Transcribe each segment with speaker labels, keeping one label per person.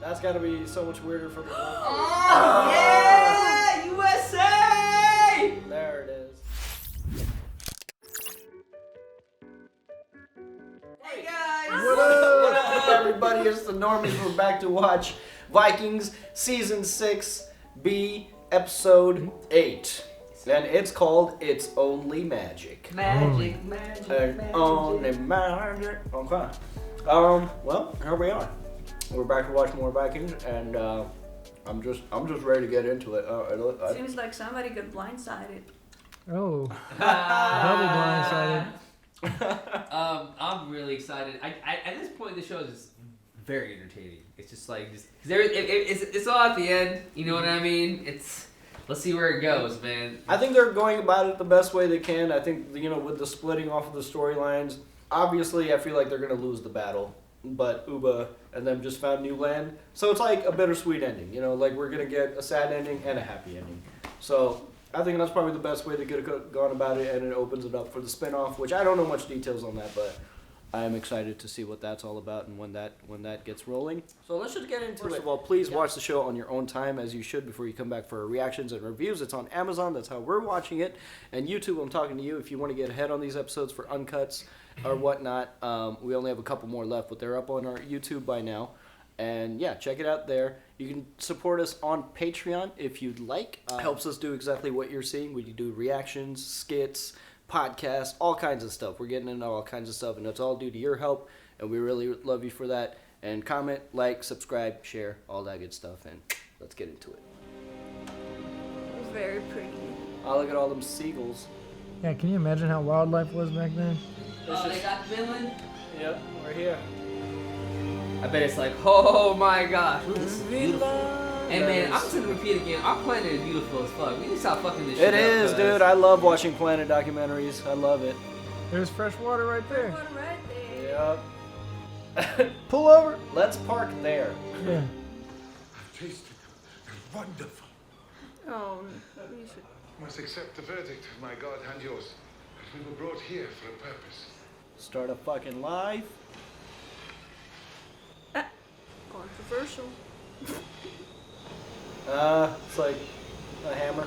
Speaker 1: That's got to be so much weirder for the.
Speaker 2: Oh, yeah, USA!
Speaker 1: There it is.
Speaker 2: Hey guys!
Speaker 1: What up, everybody? It's the Normies. We're back to watch Vikings Season 6B, Episode 8. And it's called It's Only Magic.
Speaker 2: Magic.
Speaker 1: Only magic. Okay. Well, here we are. We're back to watch more Vikings, and I'm just ready to get into it.
Speaker 3: Seems like somebody got blindsided.
Speaker 4: Oh, double blindsided.
Speaker 2: I'm really excited. I at this point, the show is just very entertaining. It's just like it's all at the end. You know what I mean? Let's see where it goes, man.
Speaker 1: I think they're going about it the best way they can. I think with the splitting off of the storylines, obviously I feel like they're gonna lose the battle. But Uba and them just found new land. So it's like a bittersweet ending, like we're going to get a sad ending and a happy ending. So I think that's probably the best way they could have gone about it, and it opens it up for the spinoff, which I don't know much details on that, but I am excited to see what that's all about and when that gets rolling. So let's just get into it. First of all, please watch the show on your own time, as you should, before you come back for reactions and reviews. It's on Amazon. That's how we're watching it. And YouTube, I'm talking to you. If you want to get ahead on these episodes for uncuts or whatnot, we only have a couple more left, but they're up on our YouTube by now. And yeah, check it out there. You can support us on Patreon if you'd like. Helps us do exactly what you're seeing. We do reactions, skits, podcasts, all kinds of stuff. We're getting into all kinds of stuff, and it's all due to your help, and we really love you for that. And comment, like, subscribe, share, all that good stuff, and let's get into it.
Speaker 3: Very pretty.
Speaker 1: Oh, look at all them seagulls.
Speaker 4: Yeah, can you imagine how wildlife was back then?
Speaker 2: They got Finland?
Speaker 1: Yep, we're here.
Speaker 2: I bet it's like, oh my gosh, look, this is beautiful. Hey man, I'm just gonna repeat again. Our planet is beautiful as fuck. We need to stop fucking this shit up.
Speaker 1: It is, dude. I love watching planet documentaries. I love it.
Speaker 4: There's fresh water right there.
Speaker 3: One right there.
Speaker 1: Yep.
Speaker 4: Pull over.
Speaker 1: Let's park there.
Speaker 4: Yeah.
Speaker 5: I've tasted them. They're wonderful.
Speaker 3: Oh, we should.
Speaker 5: Must accept the verdict of my God and yours. We were brought here for a purpose.
Speaker 1: Start a fucking live.
Speaker 3: Controversial.
Speaker 1: It's like a hammer.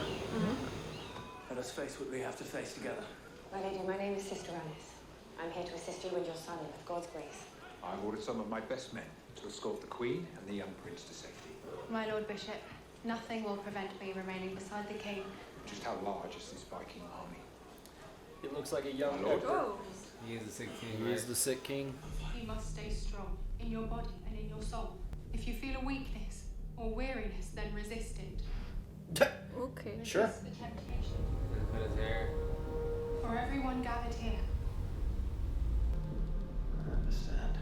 Speaker 6: Let us face what we have to face together.
Speaker 7: My lady, my name is Sister Alice. I'm here to assist you and your son with God's grace.
Speaker 8: I've ordered some of my best men to escort the Queen and the young prince to safety.
Speaker 9: My Lord Bishop, nothing will prevent me remaining beside the king.
Speaker 8: Just how large is this Viking army?
Speaker 1: He looks like a young
Speaker 8: My lord.
Speaker 3: Oh.
Speaker 2: He is the sick king,
Speaker 1: He
Speaker 2: right?
Speaker 1: is the sick king.
Speaker 9: You must stay strong in your body and in your soul. If you feel a weakness or weariness, then resist it.
Speaker 3: Okay.
Speaker 1: Sure.
Speaker 9: Resist the temptation.
Speaker 2: Cut his hair.
Speaker 9: For everyone gathered here,
Speaker 6: I understand.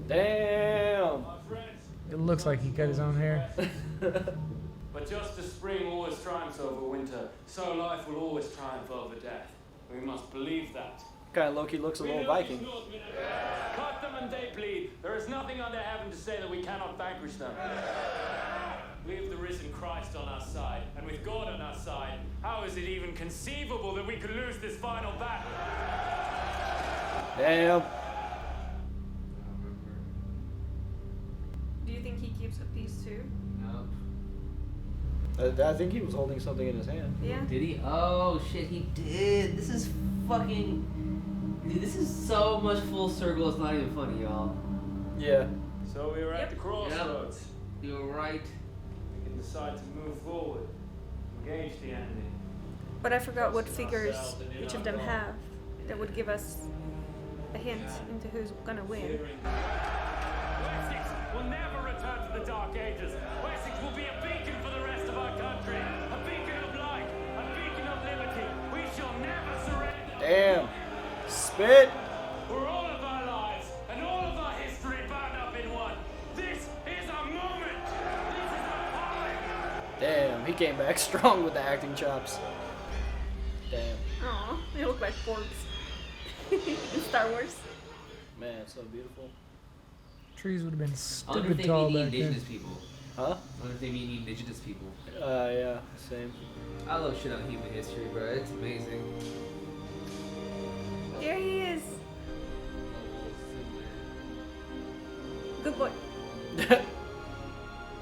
Speaker 1: Damn.
Speaker 4: It looks like he cut his own hair.
Speaker 10: But just as spring always triumphs over winter, so life will always triumph over death. We must believe that.
Speaker 1: Kind of Loki looks a little Viking.
Speaker 10: Cut them and they bleed. There is nothing under heaven to say that we cannot vanquish them. We have the risen Christ on our side, and with God on our side, how is it even conceivable that we could lose this final battle?
Speaker 1: Damn.
Speaker 3: Do you think he keeps a piece too?
Speaker 2: No.
Speaker 1: I think he was holding something in his hand.
Speaker 3: Yeah.
Speaker 2: Did he? Oh shit, he did. This is fucking. Dude, this is so much full circle. It's not even funny, y'all.
Speaker 1: Yeah.
Speaker 10: So we are at the crossroads.
Speaker 2: You were right.
Speaker 10: We can decide to move forward, engage the enemy.
Speaker 3: But I forgot what figures each of them have that would give us a hint into who's gonna win.
Speaker 10: Wessex will never return to the Dark Ages. Wessex will be a beacon for the rest of our country. A beacon of light, a beacon of liberty. We shall never surrender.
Speaker 1: Damn. Spit.
Speaker 10: For all of our lives and all of our history bound up in one. This is our moment. This is our time.
Speaker 1: Damn. He came back strong with the acting chops. Damn.
Speaker 3: Aw, they look like Forbes in Star Wars.
Speaker 1: Man, it's so beautiful.
Speaker 4: Trees would have been
Speaker 2: I wonder if
Speaker 4: stupid
Speaker 2: they
Speaker 4: tall
Speaker 2: mean
Speaker 4: back then.
Speaker 2: indigenous people.
Speaker 1: Huh?
Speaker 2: I wonder if they mean indigenous people.
Speaker 1: Yeah, same.
Speaker 2: I love shit on human history, bro. It's amazing.
Speaker 3: There he is. Good boy.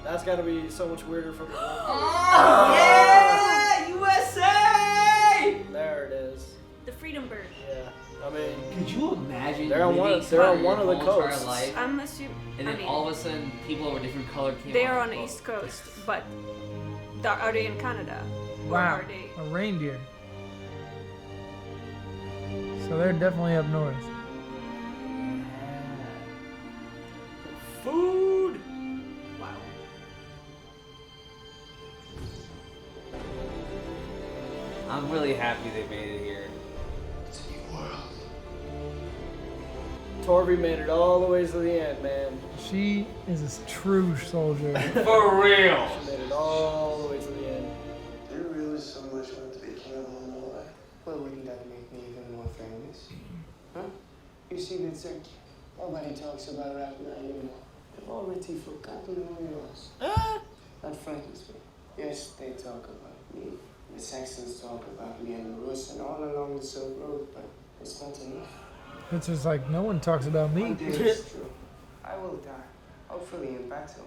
Speaker 1: That's got to be so much weirder from the
Speaker 2: Yeah, USA!
Speaker 1: There it is.
Speaker 3: The Freedom Bird.
Speaker 1: Yeah. I mean,
Speaker 2: Could you imagine
Speaker 1: they're on one
Speaker 2: living
Speaker 1: of, they're on
Speaker 2: your
Speaker 1: one of the
Speaker 2: whole entire
Speaker 1: coasts.
Speaker 2: life,
Speaker 3: I'm assuming.
Speaker 2: and then all of a sudden people of a different color came
Speaker 3: They are
Speaker 2: on
Speaker 3: on
Speaker 2: the
Speaker 3: the
Speaker 2: boat?
Speaker 3: East Coast, but are they in Canada? Or
Speaker 4: Wow,
Speaker 3: are they?
Speaker 4: a reindeer. So they're definitely up north.
Speaker 1: Food.
Speaker 3: Wow.
Speaker 2: I'm really happy they made it here.
Speaker 5: It's a new world.
Speaker 1: Torby made it all the way to the end, man.
Speaker 4: She is a true soldier.
Speaker 2: For real.
Speaker 1: She made it all the way to the end.
Speaker 11: Do you really so much want to be king of Norway?
Speaker 6: Well, wouldn't that make me even more famous? Huh? You see, Vincent, nobody talks about Ragnar anymore. They've already forgotten who he was. That frightens me. Yes, they talk about me. The Saxons talk about me and the Rus and all along the Silk Road, but it's not enough.
Speaker 4: It's just like no one talks about me.
Speaker 6: One day it's true. I will die, hopefully in battle,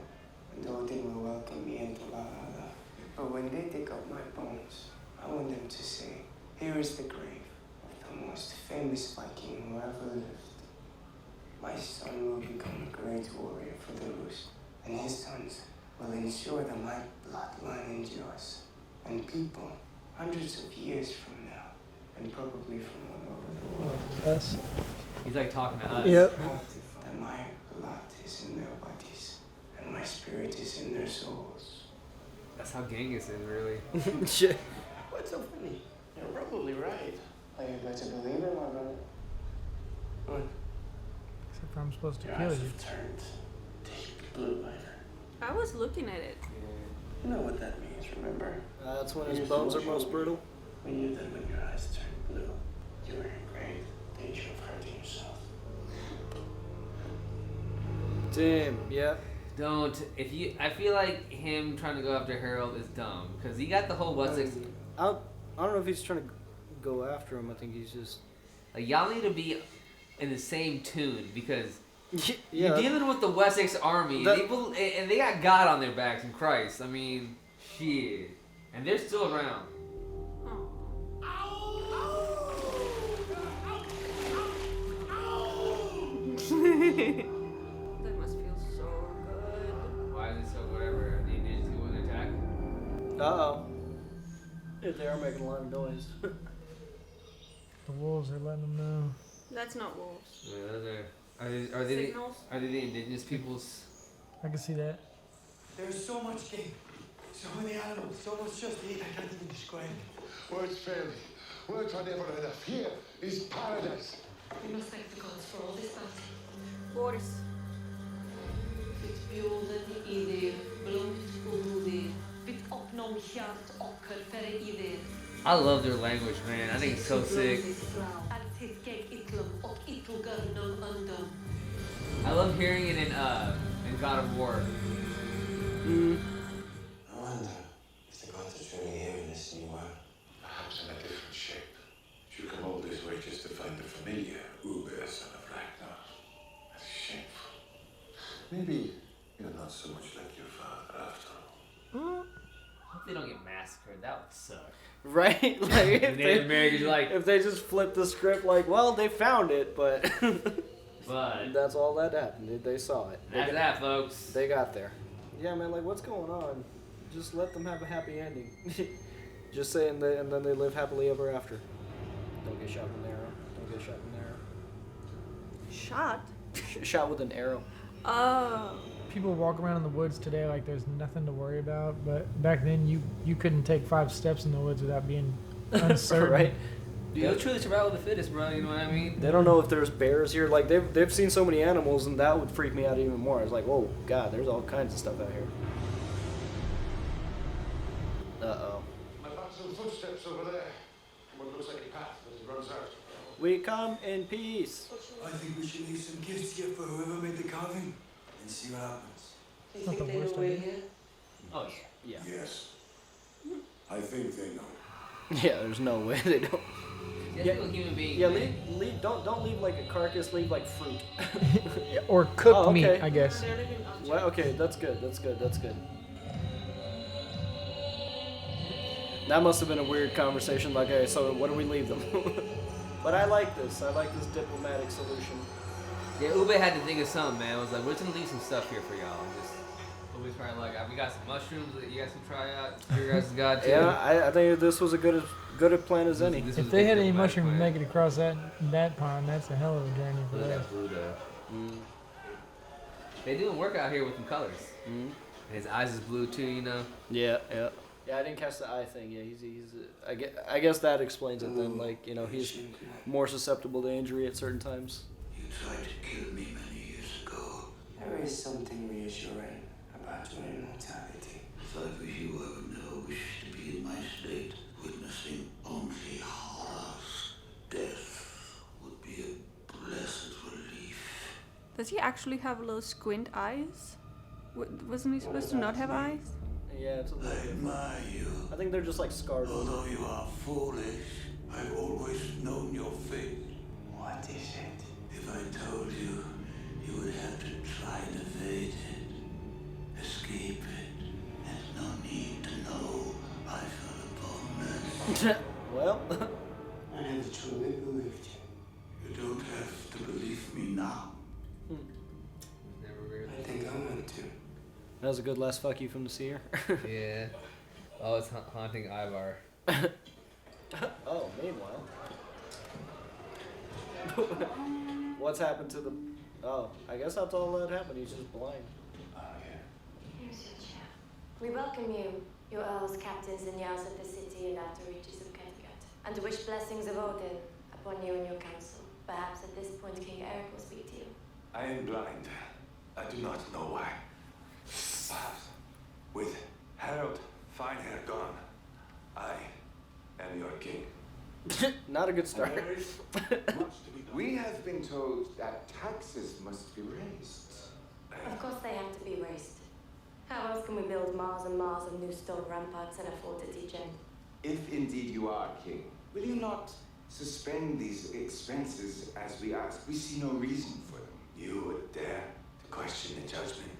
Speaker 6: and Odin will welcome me into Valhalla. But when they dig up my bones, I want them to say, here is the grave of the most famous Viking who ever lived. My son will become a great warrior for the Rus, and his sons will ensure that my bloodline endures. And people, hundreds of years from now, and probably from all over the world,
Speaker 4: Us.
Speaker 2: He's like talking to us.
Speaker 4: Yep.
Speaker 6: that my blood is in their bodies, and my spirit is in their souls.
Speaker 2: That's how Genghis is, really.
Speaker 1: Shit.
Speaker 6: What's so funny? You're probably right. Oh, you better believe it, my brother. What?
Speaker 4: Except for I'm supposed to
Speaker 6: Your
Speaker 4: kill
Speaker 6: eyes
Speaker 4: you.
Speaker 6: have turned deep blue, Ragnar.
Speaker 3: I was looking at it.
Speaker 6: You know what that means, remember?
Speaker 1: That's when his bones are most brutal.
Speaker 6: We knew that when your eyes turned blue, you were in great danger of hurting yourself.
Speaker 1: Damn. Yeah.
Speaker 2: Don't. If you, I feel like him trying to go after Harald is dumb because he got the whole Wessex.
Speaker 1: I don't know if he's trying to go after him. I think he's just.
Speaker 2: Like y'all need to be in the same tune because
Speaker 1: Yeah.
Speaker 2: you're dealing with the Wessex army
Speaker 1: That-
Speaker 2: and they got God on their backs and Christ. I mean, shit, and they're still around.
Speaker 3: That must feel so good.
Speaker 2: Why is it so whatever? The Indians go in attack.
Speaker 1: Uh-oh. If they are making a lot of noise.
Speaker 4: The wolves are letting them know.
Speaker 3: That's not wolves.
Speaker 2: Yeah, those are they
Speaker 3: Signals.
Speaker 2: are they the indigenous peoples?
Speaker 4: I can see that.
Speaker 6: There's so much game, so many animals, so much just to eat, I can't even describe it.
Speaker 5: Words fail me. Words are never enough. Here is paradise.
Speaker 7: We must thank the gods for all this bounty.
Speaker 3: Boris.
Speaker 7: Utbjuden i det, blont och blodig. Vi uppnår hjärt och för i det.
Speaker 2: I love their language, man. I think it's so sick.
Speaker 7: Alltid geg itlum och itlugörnum undum.
Speaker 2: I love hearing it in God of War.
Speaker 11: I wonder if the gods are truly here in this new world.
Speaker 5: Perhaps in a different shape. You come all this way just to find the familiar Uber, son of Ragnar. That's shameful. Maybe you're not so much like your father after all.
Speaker 2: I hope they don't get massacred. That would suck.
Speaker 1: Right? Like if
Speaker 2: The Native Americans are like,
Speaker 1: if they just flip the script like, well, they found it, but
Speaker 2: but
Speaker 1: that's all that happened. They saw it.
Speaker 2: that's that, folks.
Speaker 1: They got there. Yeah, man. Like, what's going on? Just let them have a happy ending. Just saying that, and then they live happily ever after. Don't get shot with an arrow. Don't get shot with an arrow.
Speaker 3: Shot?
Speaker 1: Shot with an arrow.
Speaker 3: Oh.
Speaker 4: People walk around in the woods today like there's nothing to worry about, but back then you couldn't take 5 steps in the woods without being uncertain.
Speaker 1: Right?
Speaker 2: Dude, it's truly survival of the fittest, bro. You know what I mean?
Speaker 1: They don't know if there's bears here. Like they've seen so many animals, and that would freak me out even more. I was like, whoa, God, there's all kinds of stuff out here. Uh-oh.
Speaker 5: My thoughts and footsteps over there. What looks like a path as it runs out.
Speaker 1: We come in peace.
Speaker 6: I think we should leave some gifts here for whoever made the carving and see what happens.
Speaker 7: Do you
Speaker 4: Not
Speaker 7: think
Speaker 4: the
Speaker 7: they know
Speaker 4: worst
Speaker 7: we're
Speaker 4: idea.
Speaker 7: here?
Speaker 2: Oh yeah.
Speaker 5: Yes. I think they know.
Speaker 1: Yeah, there's no way they don't.
Speaker 2: Just
Speaker 1: Yeah,
Speaker 2: a human being.
Speaker 1: Yeah,
Speaker 2: man.
Speaker 1: don't leave like a carcass. Leave like fruit.
Speaker 4: Or cooked
Speaker 1: Oh, okay.
Speaker 4: meat, I guess.
Speaker 3: They're living objects.
Speaker 1: Well, okay, that's good. That's good. That's good. That must have been a weird conversation. Like, okay, so what do we leave them? But I like this. I like this diplomatic solution.
Speaker 2: Yeah, Ube had to think of something, man. I was like, we're just gonna leave some stuff here for y'all. And just Ube's probably like, we got some mushrooms that you guys can try out. You guys got too.
Speaker 1: Yeah, I think this was a good a plan as any.
Speaker 2: This
Speaker 4: If
Speaker 2: was
Speaker 4: they
Speaker 2: a
Speaker 4: had
Speaker 2: big
Speaker 4: any
Speaker 2: diplomatic
Speaker 4: mushroom to
Speaker 2: plan.
Speaker 4: make it across that pond, that's a hell of a journey for
Speaker 2: Look at
Speaker 4: them.
Speaker 2: that blue though. They doing work out here with some colors. And his eyes is blue too, you know.
Speaker 1: Yeah. Yeah, I didn't catch the eye thing. Yeah, I guess that explains it then. Like, you know, he's more susceptible to injury at certain times.
Speaker 5: You tried to kill me many years ago.
Speaker 6: There is something reassuring about your immortality.
Speaker 5: If I were you, I would never wish to be in my state. Witnessing only horrors. Death would be a blessed relief.
Speaker 3: Does he actually have little squint eyes? Wasn't he supposed to not have eyes?
Speaker 1: Yeah, it's a little
Speaker 5: I
Speaker 1: different.
Speaker 5: admire you.
Speaker 1: I think they're just like scarred.
Speaker 5: Although you are foolish, I've always known your fate.
Speaker 6: What is it?
Speaker 5: If I told you, you would have to try and evade it, escape it. There's no need to know. I fell upon this.
Speaker 1: Well,
Speaker 6: I never truly believed you.
Speaker 5: You don't have to believe me now.
Speaker 2: Never really.
Speaker 6: I think I want to.
Speaker 1: that was a good last fuck you from the seer.
Speaker 2: Yeah. Oh, it's haunting Ivar.
Speaker 1: Oh, meanwhile. What's happened to the... Oh, I guess that's all that happened. He's just blind.
Speaker 12: Here's your chair. We welcome you, your earls, captains, and jarls of the city and outer reaches of Kattegat, and wish blessings of Odin upon you and your council. Perhaps at this point King Eric will speak to you.
Speaker 5: I am blind. I do not know why. Perhaps with Harald Finehair gone, I am your king.
Speaker 1: Not a good start.
Speaker 13: There is much to be done. We have been told that taxes must be raised.
Speaker 12: Of course they have to be raised. How else can we build miles and miles of new stone ramparts and afford to teach them?
Speaker 13: If indeed you are king, will you not suspend these expenses as we ask? We see no reason for them.
Speaker 5: You would dare to question the judgment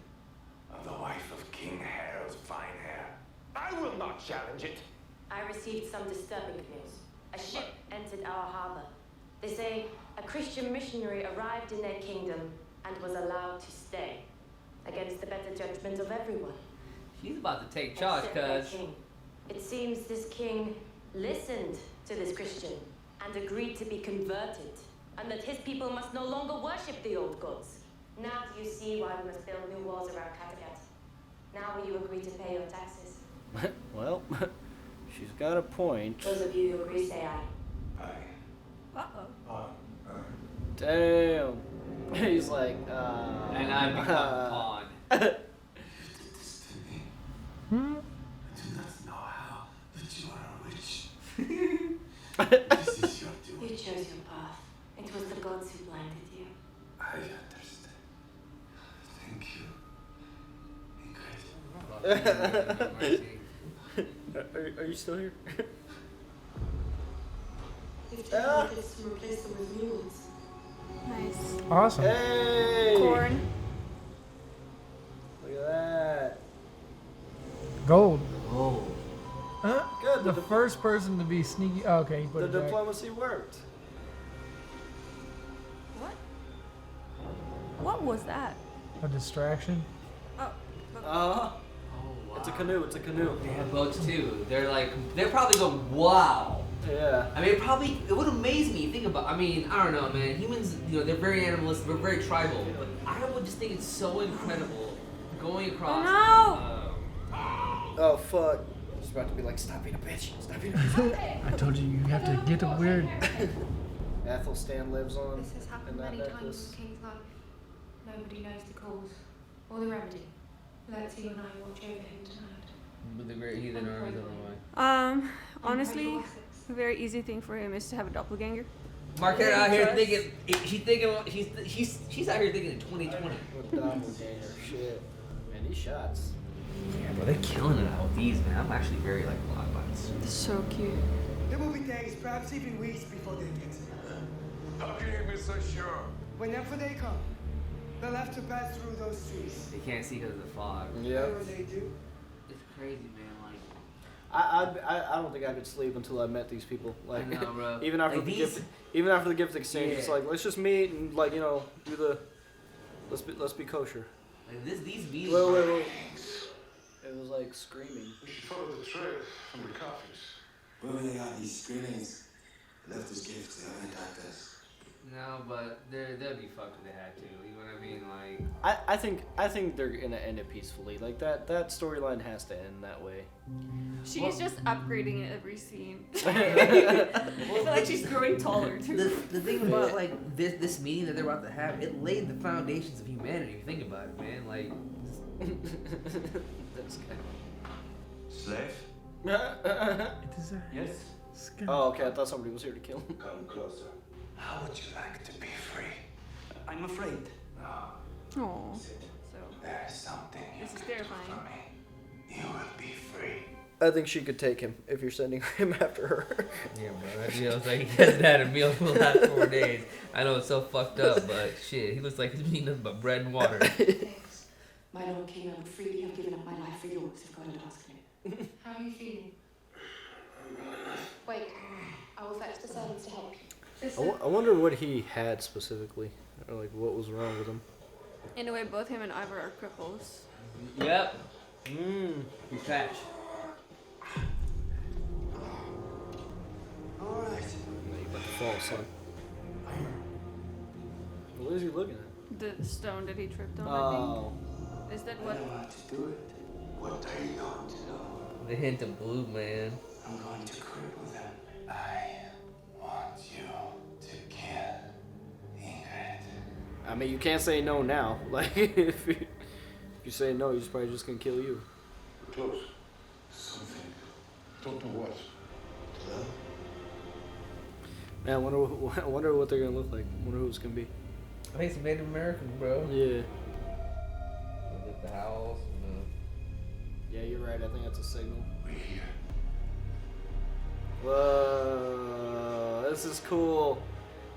Speaker 5: of the wife of King Harald Finehair.
Speaker 13: I will not challenge it.
Speaker 12: I received some disturbing news. A ship entered our harbor. They say a Christian missionary arrived in their kingdom and was allowed to stay, against the better judgment of everyone.
Speaker 2: He's about to take charge,
Speaker 12: Except their
Speaker 2: cuz.
Speaker 12: king. It seems this king listened to this Christian and agreed to be converted, and that his people must no longer worship the old gods. Now do you see why we must build new walls around Kattegat? Now will you agree to pay your taxes?
Speaker 1: Well, she's got a point.
Speaker 12: Those of you who agree say aye.
Speaker 3: Uh-oh.
Speaker 1: Damn. He's like,
Speaker 2: And I become a pawn.
Speaker 5: You did this to me. I do not know how, but you are a witch. This is your
Speaker 12: You
Speaker 5: doing.
Speaker 12: chose your path. It was the gods who blinded you.
Speaker 5: I understand. Thank you. Incredible.
Speaker 1: are you still here?
Speaker 12: You've taken this to replace them with new ones.
Speaker 3: Nice.
Speaker 4: Awesome.
Speaker 1: Hey!
Speaker 3: Corn.
Speaker 1: Look at that.
Speaker 4: Gold.
Speaker 2: Oh.
Speaker 1: Good.
Speaker 4: The first person to be sneaky. Oh, okay, he put
Speaker 1: The
Speaker 4: it back.
Speaker 1: diplomacy worked.
Speaker 3: What? What was that?
Speaker 4: A distraction.
Speaker 3: Oh.
Speaker 1: Uh-huh.
Speaker 2: Oh, wow.
Speaker 1: It's a canoe. It's a canoe.
Speaker 2: They have boats too. They're probably going, wow.
Speaker 1: Yeah.
Speaker 2: I mean, it would amaze me. Think about, I don't know, man. Humans, they're very animalistic, we're very tribal. But I would just think it's so incredible going across.
Speaker 3: Oh,
Speaker 1: Oh, fuck. It's about to be like, stop being a bitch. Stop being a bitch.
Speaker 4: I told you you have to get the weird.
Speaker 1: Athelstan lives on
Speaker 9: This has happened
Speaker 1: in that
Speaker 9: many times in
Speaker 1: necklace.
Speaker 9: the king's life. Nobody knows the cause or the remedy. Let's you and I watch over him tonight.
Speaker 2: With the great heathen armies on the way.
Speaker 3: Honestly, a very easy thing for him is to have a doppelganger.
Speaker 2: Marquette out here
Speaker 3: Trust.
Speaker 2: thinking, she's out here thinking in 2020.
Speaker 1: With doppelganger. Shit. Man, these shots.
Speaker 2: Yeah, bro, they're killing it out with these, man. I'm actually very like blocked by this.
Speaker 3: So cute.
Speaker 6: There will be days, perhaps even weeks before they get here.
Speaker 5: How can you be so sure?
Speaker 6: Whenever they come, they'll have to pass through those trees.
Speaker 2: They can't see because of the fog.
Speaker 1: Yeah.
Speaker 6: Whatever they do.
Speaker 2: It's crazy, man. Like,
Speaker 1: I don't think I could sleep until I met these people. Like,
Speaker 2: I know, bro.
Speaker 1: even after
Speaker 2: Like
Speaker 1: the
Speaker 2: these-
Speaker 1: gift, even after the gift exchange, it's
Speaker 2: Yeah.
Speaker 1: like let's just meet and like do the, let's be kosher.
Speaker 2: like these meetings.
Speaker 1: Wait. It was like screaming.
Speaker 5: We should follow the trail from the coffins.
Speaker 11: Wherever they got these screenings, they left us gifts, they haven't attacked us.
Speaker 2: No, but they'd be fucked if they had to. You know what I mean? Like,
Speaker 1: I think they're gonna end it peacefully. Like that storyline has to end that way.
Speaker 3: She's just upgrading it every scene. I feel like she's growing taller too.
Speaker 2: the thing about like this meeting that they're about to have, it laid the foundations of humanity. If you think about it, man. Like,
Speaker 1: That's
Speaker 13: Slave?
Speaker 4: It is a
Speaker 8: Yes?
Speaker 4: skin.
Speaker 1: Oh, okay. I thought somebody was here to kill him.
Speaker 13: Come closer. How would you like to be free?
Speaker 8: I'm afraid.
Speaker 13: No.
Speaker 3: Aww.
Speaker 13: Sit.
Speaker 3: So
Speaker 13: There's something you
Speaker 3: this is
Speaker 13: can do
Speaker 3: terrifying.
Speaker 13: for me. You will be free.
Speaker 1: I think she could take him if you're sending him after her.
Speaker 2: yeah, bro. That feels like he hasn't had a meal for the last 4 days. I know it's so fucked up, but shit, he looks like he's eating nothing but bread and water.
Speaker 7: Thanks. My Lord King, I would freely have given up my life for yours if God had asked me.
Speaker 9: How are you feeling?
Speaker 14: Wait, I will fetch the servants to help you.
Speaker 1: I wonder what he had specifically, or like what was wrong with him.
Speaker 3: in a way, both him and Ivor are cripples.
Speaker 2: Yep. You catch.
Speaker 11: Alright.
Speaker 1: You about to fall, son. What is he looking at?
Speaker 3: The stone that he tripped on, I
Speaker 1: Oh.
Speaker 3: think. Is that
Speaker 11: I
Speaker 3: what?
Speaker 11: know how to do it. What I don't know.
Speaker 2: The hint of blue, man.
Speaker 11: I'm going to cripple them. I want you to kill Ingrid.
Speaker 1: I mean, you can't say no now. Like, if you say no, he's probably just gonna kill you.
Speaker 5: We're close. Something. Don't know what.
Speaker 11: Hello?
Speaker 1: Man, I wonder what they're gonna look like. I wonder who it's gonna be.
Speaker 2: I think it's Native American, bro.
Speaker 1: Yeah.
Speaker 2: With the howls and
Speaker 1: Yeah, you're right. I think that's a signal.
Speaker 5: We're here.
Speaker 1: Whoa, this is cool.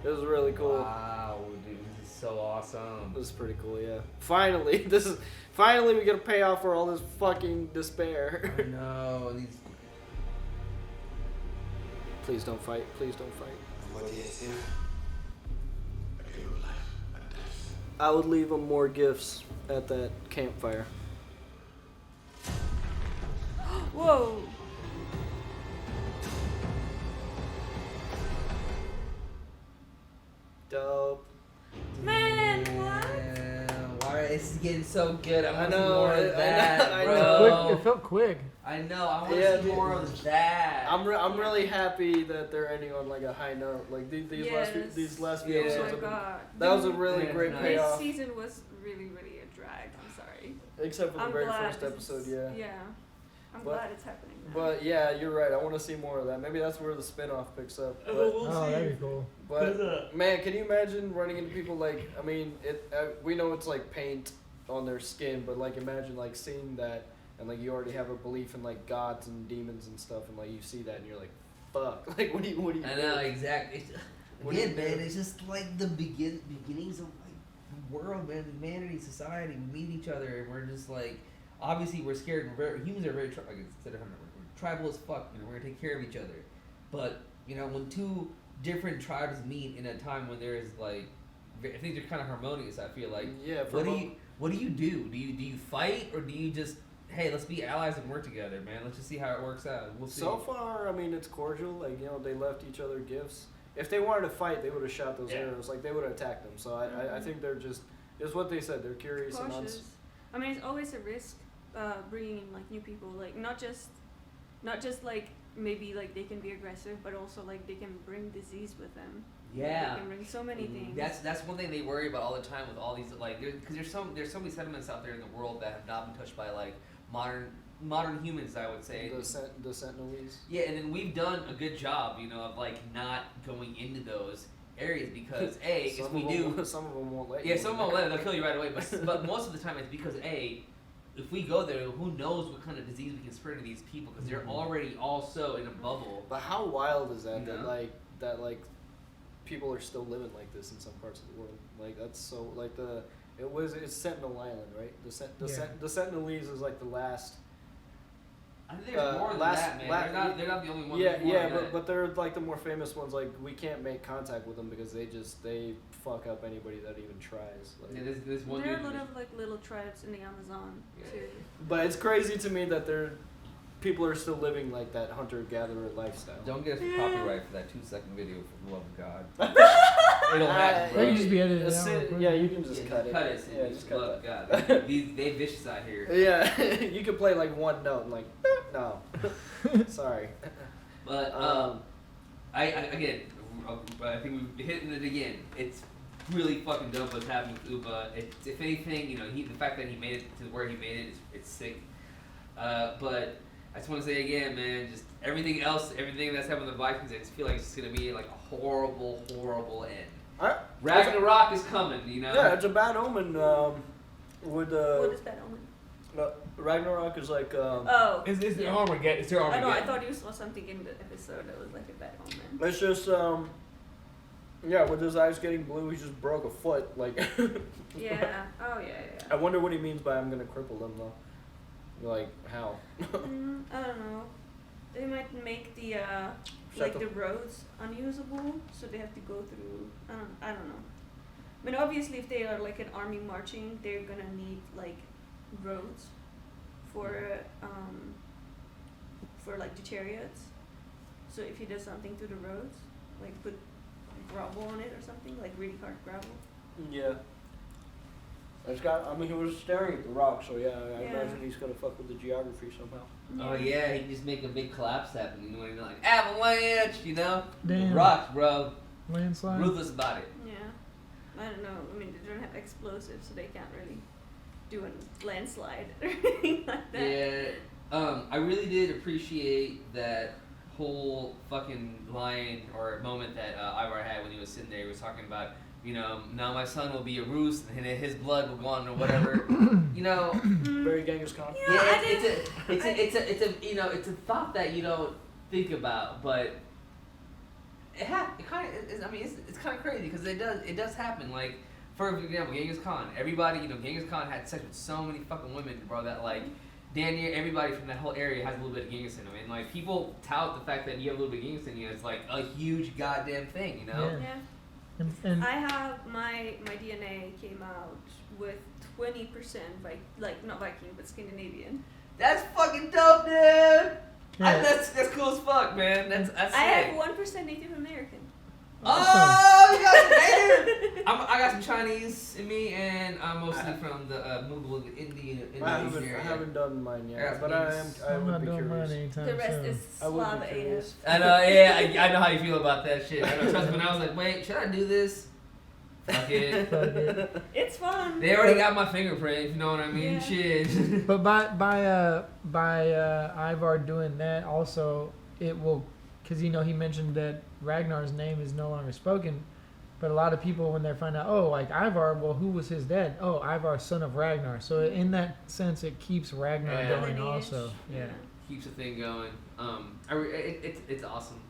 Speaker 1: This is really cool.
Speaker 2: Wow, dude, this is so awesome.
Speaker 1: This is pretty cool, yeah. Finally, we get a payoff for all this fucking despair.
Speaker 2: I know. These.
Speaker 1: Please don't fight. Please don't fight.
Speaker 11: What do you see?
Speaker 5: A game of life and death.
Speaker 1: I would leave them more gifts at that campfire.
Speaker 3: Whoa!
Speaker 1: Dope.
Speaker 3: Man, what?
Speaker 2: Man, why this is getting so good? I want
Speaker 1: know,
Speaker 2: more
Speaker 1: I
Speaker 2: of that,
Speaker 1: know, I
Speaker 2: bro.
Speaker 4: It felt quick.
Speaker 2: I know. I want
Speaker 1: Yeah,
Speaker 2: to see
Speaker 1: dude.
Speaker 2: more of that.
Speaker 1: I'm really happy that they're ending on like a high note. Like these last few
Speaker 2: Yeah.
Speaker 1: episodes.
Speaker 3: Oh my
Speaker 1: have been-
Speaker 3: god.
Speaker 1: That was a really
Speaker 2: Yeah,
Speaker 1: great
Speaker 2: nice.
Speaker 1: payoff.
Speaker 3: This season was really, really a drag. I'm sorry.
Speaker 1: Except for the
Speaker 3: I'm
Speaker 1: very
Speaker 3: glad
Speaker 1: first
Speaker 3: this
Speaker 1: episode,
Speaker 3: is-
Speaker 1: yeah.
Speaker 3: Yeah. I'm
Speaker 1: But-
Speaker 3: glad it's happening now.
Speaker 1: But yeah, you're right. I want to see more of that. Maybe that's where the spin-off picks up. But,
Speaker 4: Oh, that'd be cool.
Speaker 1: but man, can you imagine running into people like? I mean, we know it's like paint on their skin, but like imagine like seeing that and like you already have a belief in like gods and demons and stuff, and like you see that and you're like, fuck. Like what do you?
Speaker 2: I know exactly.
Speaker 1: What do you
Speaker 2: Again, man,
Speaker 1: do?
Speaker 2: it's just like the beginnings of like the world, man. Humanity, society. We meet each other, and we're just like, obviously, we're scared. Humans are very like instead of we're tribal as fuck. You know, we're gonna take care of each other. But you know, when two different tribes meet in a time when there is like, I think they're kind of harmonious. I feel like.
Speaker 1: Yeah.
Speaker 2: What do you do? Do you fight or do you just hey, let's be allies and work together, man. Let's just see how it works out. We'll see.
Speaker 1: So far, I mean, it's cordial. Like, you know, they left each other gifts. If they wanted to fight, they would have shot those arrows. Like, they would have attacked them. So I think they're just, it's what they said. They're curious and
Speaker 3: Cautious. I mean, it's always a risk bringing in like new people. Like not just like maybe like they can be aggressive, but also like they can bring disease with them.
Speaker 2: Yeah.
Speaker 3: They can bring so many things.
Speaker 2: That's one thing they worry about all the time with all these like because there's so many sediments out there in the world that have not been touched by like modern humans, I would say.
Speaker 1: The Sentinelese.
Speaker 2: Yeah, and then we've done a good job, you know, of like not going into those areas because if we do,
Speaker 1: some of them won't let you.
Speaker 2: yeah, some of them will let they'll kill you right away. But most of the time it's because if we go there, who knows what kind of disease we can spread to these people because they're already also in a bubble.
Speaker 1: But how wild is that?
Speaker 2: You know?
Speaker 1: That people are still living like this in some parts of the world. Like that's so like it's Sentinel Island, right? The Sentinelese is like the last.
Speaker 2: I think there's more than that, man. They're not the only ones.
Speaker 1: But they're like the more famous ones. Like we can't make contact with them because they fuck up anybody that even tries. Like,
Speaker 2: there's one.
Speaker 3: There are a lot of like little tribes in the Amazon too.
Speaker 1: But it's crazy to me that people are still living like that hunter-gatherer lifestyle.
Speaker 2: Don't get us copyright for that 2-second video, for the love of God. It'll happen, bro.
Speaker 4: They can just be edited out.
Speaker 1: Yeah, you can just cut it.
Speaker 2: Cut it.
Speaker 1: Yeah, just cut
Speaker 2: love
Speaker 1: that.
Speaker 2: God. They vicious out here.
Speaker 1: Yeah, you can play like one note and like, no. Sorry.
Speaker 2: But, I think we've hitting it again. It's really fucking dope what's happening with Uba. If anything, you know, the fact that he made it to where he made it, it's sick. But I just want to say again, man, just everything that's happened with the Vikings, I just feel like it's going to be like a horrible, horrible end. Ragnarok is coming, you know?
Speaker 1: Yeah, it's a bad omen.
Speaker 3: What is bad omen?
Speaker 1: Ragnarok is like.
Speaker 2: It's the Armageddon. It's their Armageddon.
Speaker 3: I know. I thought you saw something in the episode that was like a bad omen.
Speaker 1: It's just with his eyes getting blue, he just broke a foot. Like.
Speaker 3: Yeah. Oh yeah.
Speaker 1: I wonder what he means by I'm gonna cripple them though. Like how?
Speaker 3: I don't know. They might make the the roads unusable, so they have to go through. I don't know. I mean, obviously, if they are like an army marching, they're gonna need like roads for like the chariots. So if he does something to the roads, like put gravel on it or something, like really hard gravel.
Speaker 1: Yeah. He was staring at the rock, so I imagine he's gonna fuck with the geography somehow.
Speaker 2: Oh yeah, he can just make a big collapse happen, you know what I mean? Like avalanche, you know?
Speaker 4: Damn.
Speaker 2: Rocks, bro.
Speaker 4: Landslide.
Speaker 2: Ruthless about it.
Speaker 3: Yeah. I don't know. I mean, they don't have explosives, so they can't really do a landslide or anything like that.
Speaker 2: Yeah. I really did appreciate that whole fucking line or moment that Ivar had when he was sitting there. He was talking about, you know, now my son will be a roost and his blood will go on or whatever. You know,
Speaker 1: very Genghis Khan.
Speaker 2: Yeah, it's a thought that you don't think about, but it's kind of crazy because it does happen. Like for example, Genghis Khan. Everybody, you know, Genghis Khan had sex with so many fucking women, bro. That like damn near everybody from that whole area has a little bit of Genghis in them, and like people tout the fact that you have a little bit of Genghis in you. It's like a huge goddamn thing, you know.
Speaker 3: Yeah.
Speaker 4: And
Speaker 3: I have my DNA came out with 20% not Viking but Scandinavian.
Speaker 2: That's fucking dope, dude. That's cool as fuck, man. That's
Speaker 3: I
Speaker 2: sick.
Speaker 3: have 1% Native American.
Speaker 2: Oh, you got some Native. I got some Chinese in me, and I'm mostly from the movable Indonesia area.
Speaker 1: I haven't done mine yet,
Speaker 2: Yeah,
Speaker 1: but I would be curious.
Speaker 3: The rest is Slav AF.
Speaker 2: I know, yeah, I know how you feel about that shit. I know, trust me, when I was like, wait, should I do this? Fuck it.
Speaker 3: It's fun.
Speaker 2: They already got my fingerprint, if you know what I mean.
Speaker 3: Yeah.
Speaker 2: Shit.
Speaker 4: But by Ivar doing that, also it will, because you know he mentioned that Ragnar's name is no longer spoken, but a lot of people when they find out, oh, like Ivar, well, who was his dad? Oh, Ivar, son of Ragnar. So in that sense, it keeps Ragnar going also. Yeah.
Speaker 2: Keeps the thing going. It's awesome.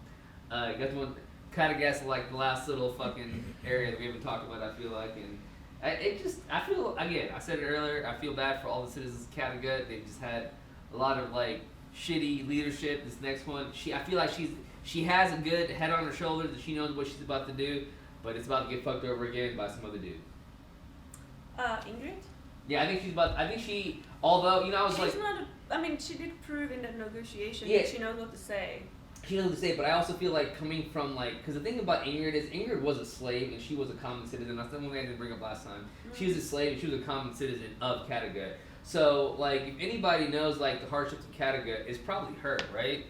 Speaker 2: You got the one. Kattegat, like the last little fucking area that we haven't talked about, I feel like, and I feel, again, I said it earlier, I feel bad for all the citizens of Kattegat. They've just had a lot of like shitty leadership. This next one, I feel like she has a good head on her shoulders that she knows what she's about to do, but it's about to get fucked over again by some other dude.
Speaker 3: Ingrid?
Speaker 2: Yeah, I think although, you know, I was
Speaker 3: she's she did prove in that negotiation
Speaker 2: Yeah.
Speaker 3: that she knows what to say.
Speaker 2: She knows what to say, but I also feel like coming from because the thing about Ingrid is Ingrid was a slave and she was a common citizen. That's the one thing I didn't bring up last time. She was a slave and she was a common citizen of Kattegat. So like if anybody knows like the hardships of Kattegat, it's probably her, right?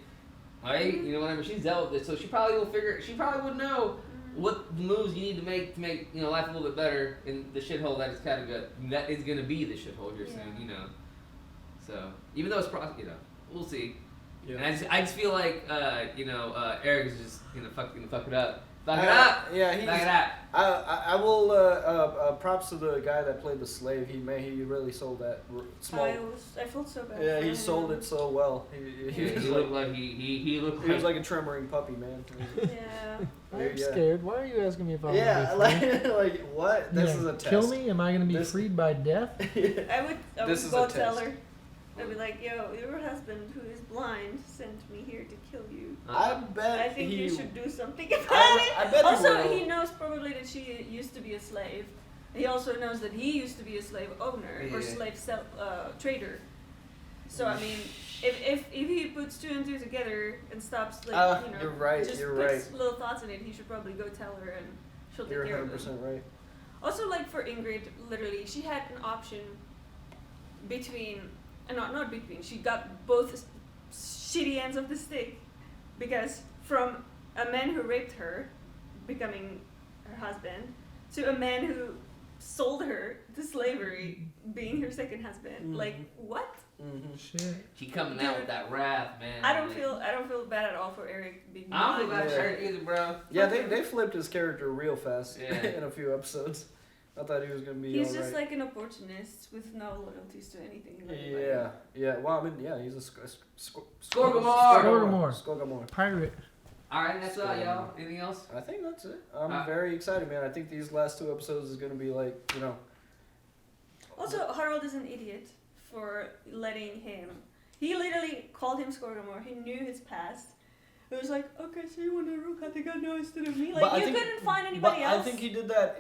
Speaker 2: Right? You know what I mean? She's dealt with it, so she probably would know what moves you need to make life a little bit better in the shithole that is Kattegat. That is gonna be the shithole here soon, you know. So even though it's we'll see. Yeah. And I just feel like Eric is just gonna fuck it up Back it up.
Speaker 1: Yeah,
Speaker 2: Back it up.
Speaker 1: I will props to the guy that played the slave. He really sold that small.
Speaker 3: I felt so bad.
Speaker 1: Yeah,
Speaker 3: for
Speaker 1: he
Speaker 3: him.
Speaker 1: sold it so well. He
Speaker 2: looked like he looked
Speaker 1: he was like a tremoring puppy, man.
Speaker 3: Yeah.
Speaker 4: I'm scared. Why are you asking me if I'm
Speaker 1: like what? This is a test.
Speaker 4: Kill me? Am I gonna be freed by death?
Speaker 3: I would
Speaker 1: This is
Speaker 3: go
Speaker 1: a
Speaker 3: tell
Speaker 1: test.
Speaker 3: her. I'd be like, yo, your husband, who is blind, sent me here to kill you.
Speaker 1: I bet
Speaker 3: I think
Speaker 1: he-
Speaker 3: you should do something about it.
Speaker 1: I bet he
Speaker 3: also,
Speaker 1: will.
Speaker 3: he knows probably that she used to be a slave. He also knows that he used to be a slave owner or
Speaker 2: Yeah.
Speaker 3: slave trader. So I mean, if he puts two and two together and stops, like
Speaker 1: you're right,
Speaker 3: just
Speaker 1: you're
Speaker 3: puts
Speaker 1: right.
Speaker 3: little thoughts in it, he should probably go tell her and she'll take
Speaker 1: You're
Speaker 3: care of
Speaker 1: 100%
Speaker 3: him.
Speaker 1: right.
Speaker 3: Also, like for Ingrid, literally, she had an option between, not between. She got both shitty ends of the stick, because from a man who raped her, becoming her husband, to a man who sold her to slavery, being her second husband.
Speaker 1: Mhm.
Speaker 3: Like what?
Speaker 4: Shit.
Speaker 2: She coming out with that wrath, man.
Speaker 3: I don't feel bad at all for Eric being.
Speaker 2: I don't feel
Speaker 3: blind.
Speaker 2: bad for Eric either, bro.
Speaker 1: Yeah, they flipped his character real fast
Speaker 2: Yeah.
Speaker 1: in a few episodes. I thought he was gonna be.
Speaker 3: He's
Speaker 1: all
Speaker 3: just
Speaker 1: right.
Speaker 3: like an opportunist with no loyalties to anything.
Speaker 1: Yeah. Well, I mean, yeah, he's a
Speaker 2: Scorgamore.
Speaker 1: Scorgamore.
Speaker 4: Pirate.
Speaker 2: Alright, that's all, y'all. Anything else?
Speaker 1: I think that's it. I'm very excited, man. I think these last two episodes is gonna be like,
Speaker 3: Also, Harald is an idiot for letting him. He literally called him Scorgamore. He knew his past. It was like, okay, so you want to rule Kattegat now instead of me?
Speaker 1: But I
Speaker 3: Like, you
Speaker 1: think-
Speaker 3: couldn't find anybody else.
Speaker 1: I think he did that.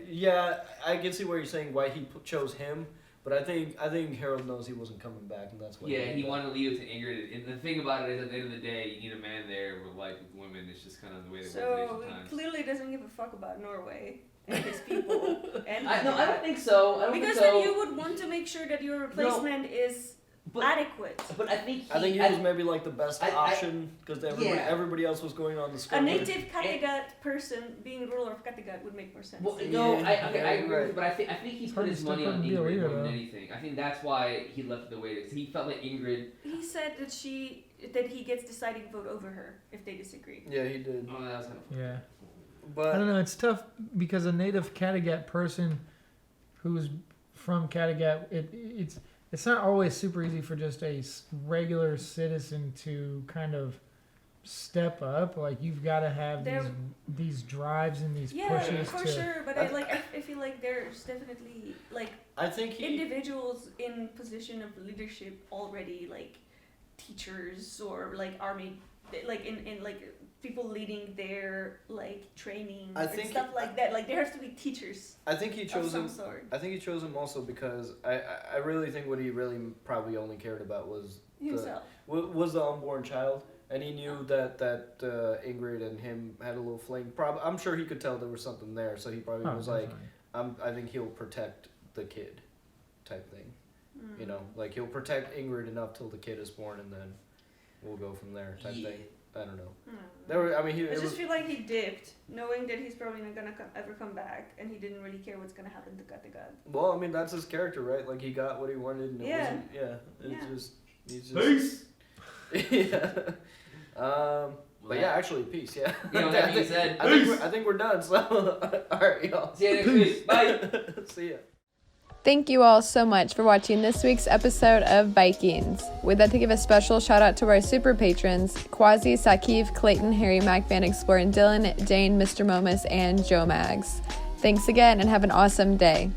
Speaker 1: Yeah, I can see where you're saying why he chose him. But I think Harald knows he wasn't coming back, and that's why.
Speaker 2: Yeah, he wanted to leave it to Ingrid. And the thing about it is, at the end of the day, you need a man there. But like with women, it's just kind of the way they work
Speaker 3: So
Speaker 2: in
Speaker 3: he
Speaker 2: ancient times.
Speaker 3: clearly doesn't give a fuck about Norway and his people. And
Speaker 2: I don't think so. I don't
Speaker 3: because
Speaker 2: think so.
Speaker 3: then you would want to make sure that your replacement is adequate.
Speaker 2: But I think
Speaker 1: he was maybe like the best option because
Speaker 2: Yeah.
Speaker 1: everybody else was going on the
Speaker 3: A
Speaker 1: score.
Speaker 3: native Kattegat person being ruler of Kattegat would make more sense.
Speaker 2: Well, no, I agree with you, but I think he put his money on Ingrid more than anything. I think that's why he left it the way it is. He felt like Ingrid.
Speaker 3: He said that he gets deciding vote over her if they disagree.
Speaker 1: Yeah, he did.
Speaker 2: Oh, that was kind of
Speaker 4: Yeah.
Speaker 1: But
Speaker 4: I don't know. It's tough because a native Kattegat person who's from Kattegat, it's not always super easy for just a regular citizen to kind of step up. Like you've got to have these drives and these pushes.
Speaker 3: For sure. But I feel like there's definitely like
Speaker 1: I think
Speaker 3: individuals in position of leadership already, like teachers or like army, like in like people leading their like training and stuff like that. Like there has to be teachers.
Speaker 1: I think he chose him.
Speaker 3: Of some sort.
Speaker 1: I think he chose him also because I really think what he really probably only cared about was
Speaker 3: Himself.
Speaker 1: Was the unborn child, and he knew that Ingrid and him had a little fling. I'm sure he could tell there was something there, so he probably was like, I think he'll protect the kid, type thing. You know, like he'll protect Ingrid enough till the kid is born, and then we'll go from there, type thing. I don't know.
Speaker 3: I just feel like he dipped, knowing that he's probably not gonna ever come back, and he didn't really care what's gonna happen to Kattegat.
Speaker 1: Well, I mean that's his character, right? Like he got what he wanted, and it wasn't. Yeah, he's just.
Speaker 2: Peace.
Speaker 1: Yeah. But yeah, actually, peace. Yeah.
Speaker 2: Yeah, with that being said,
Speaker 1: I think we're done. So, all right, y'all.
Speaker 2: See you next week. Bye.
Speaker 1: See ya.
Speaker 15: Thank you all so much for watching this week's episode of Vikings. We'd like to give a special shout out to our super patrons, Quasi, Sakiv, Clayton, Harry, Mac, Van Exploring, Dylan, Dane, Mr. Momus, and Joe Mags. Thanks again and have an awesome day.